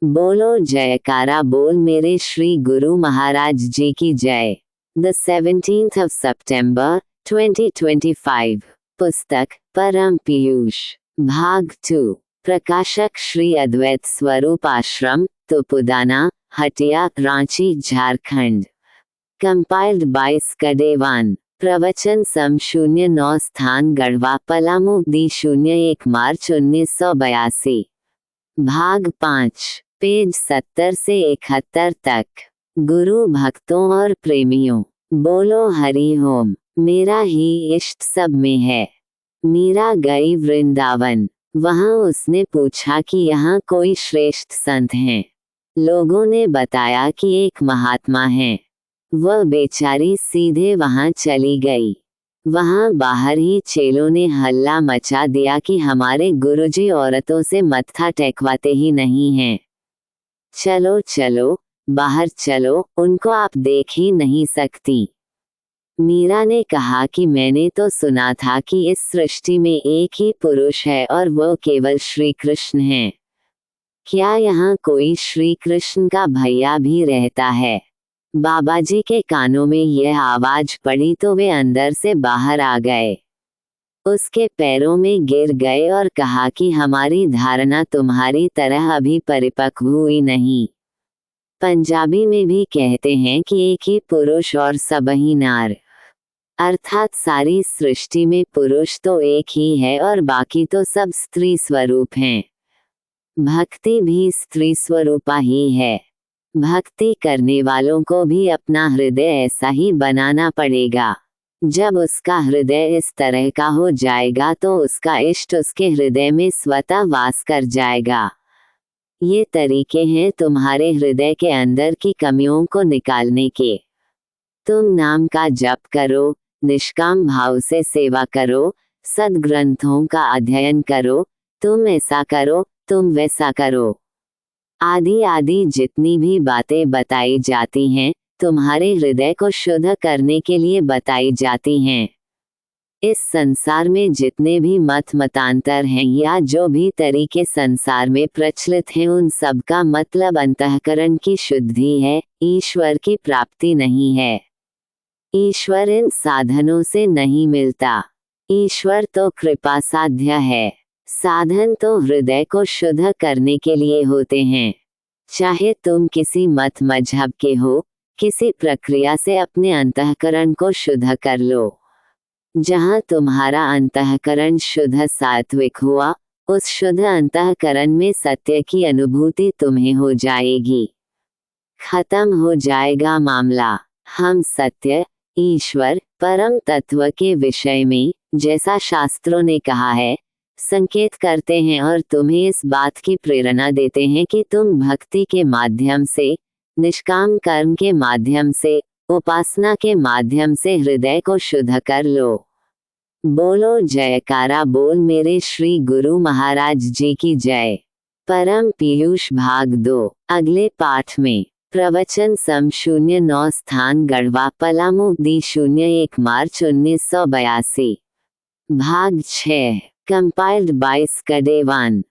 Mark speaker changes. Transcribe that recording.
Speaker 1: बोलो जयकारा बोल मेरे श्री गुरु महाराज जी की जय। The 17th of September 2025। पुस्तक परम पीयूष भाग 2। प्रकाशक श्री अद्वैत स्वरूप आश्रम तुपुदाना हटिया रांची झारखंड। कंपाइल्ड बाय स्कडेवान। प्रवचन सम 09 स्थान गढ़वा पलामू दी 01 मार्च 1982। भाग 5 पेज 70 से 71 तक। गुरु भक्तों और प्रेमियों, बोलो हरि ओम। मेरा ही इष्ट सब में है। मीरा गई वृंदावन। वहां उसने पूछा कि यहाँ कोई श्रेष्ठ संत हैं। लोगों ने बताया कि एक महात्मा हैं। वह बेचारी सीधे वहां चली गई। वहां बाहर ही चेलों ने हल्ला मचा दिया कि हमारे गुरुजी औरतों से मत्था टेकवाते ही नहीं हैं। चलो चलो बाहर चलो, उनको आप देख ही नहीं सकती। मीरा ने कहा कि मैंने तो सुना था कि इस सृष्टि में एक ही पुरुष है और वो केवल श्री कृष्ण हैं। क्या यहाँ कोई श्री कृष्ण का भैया भी रहता है? बाबाजी के कानों में यह आवाज पड़ी तो वे अंदर से बाहर आ गए। उसके पैरों में गिर गए और कहा कि हमारी धारणा तुम्हारी तरह अभी परिपक्व हुई नहीं। पंजाबी में भी कहते हैं कि एक ही पुरुष और सबही नार, अर्थात सारी सृष्टि में पुरुष तो एक ही है और बाकी तो सब स्त्री स्वरूप हैं। भक्ति भी स्त्री स्वरूपा ही है। भक्ति करने वालों को भी अपना हृदय ऐसा ही बनाना पड़ेगा। जब उसका हृदय इस तरह का हो जाएगा तो उसका इष्ट उसके हृदय में स्वतः वास कर जाएगा। ये तरीके हैं तुम्हारे हृदय के अंदर की कमियों को निकालने के। तुम नाम का जप करो, निष्काम भाव से सेवा करो, सद्ग्रंथों का अध्ययन करो, तुम ऐसा करो, तुम वैसा करो, आदि आदि जितनी भी बातें बताई जाती हैं तुम्हारे हृदय को शुद्ध करने के लिए बताई जाती हैं। इस संसार में जितने भी मतांतर हैं या जो भी तरीके संसार में प्रचलित हैं उन सब का मतलब अंतःकरण की शुद्धि है, ईश्वर की प्राप्ति नहीं है। ईश्वर इन साधनों से नहीं मिलता। ईश्वर तो कृपा साध्य है। साधन तो हृदय को शुद्ध करने के लिए होते हैं। चाहे तुम किसी मत मजहब के हो, किसी प्रक्रिया से अपने अंतःकरण को शुद्ध कर लो। जहाँ तुम्हारा अंतःकरण शुद्ध सात्विक हुआ, उस शुद्ध अंतःकरण में सत्य की अनुभूति तुम्हें हो जाएगी। खत्म हो जाएगा मामला। हम सत्य, ईश्वर, परम तत्व के विषय में, जैसा शास्त्रों ने कहा है, संकेत करते हैं और तुम्हें इस बात की प्रेरणा देते हैं कि तुम भक्ति के माध्यम से, निष्काम कर्म के माध्यम से, उपासना के माध्यम से हृदय को शुद्ध कर लो। बोलो जयकारा बोल मेरे श्री गुरु महाराज जी की जय। परम पीयूष भाग 2। अगले पाठ में प्रवचन सम 09 स्थान गढ़वा पलामू दी 01 मार्च 1982। भाग 6 कंपाइल्ड बाय स्कडेवान।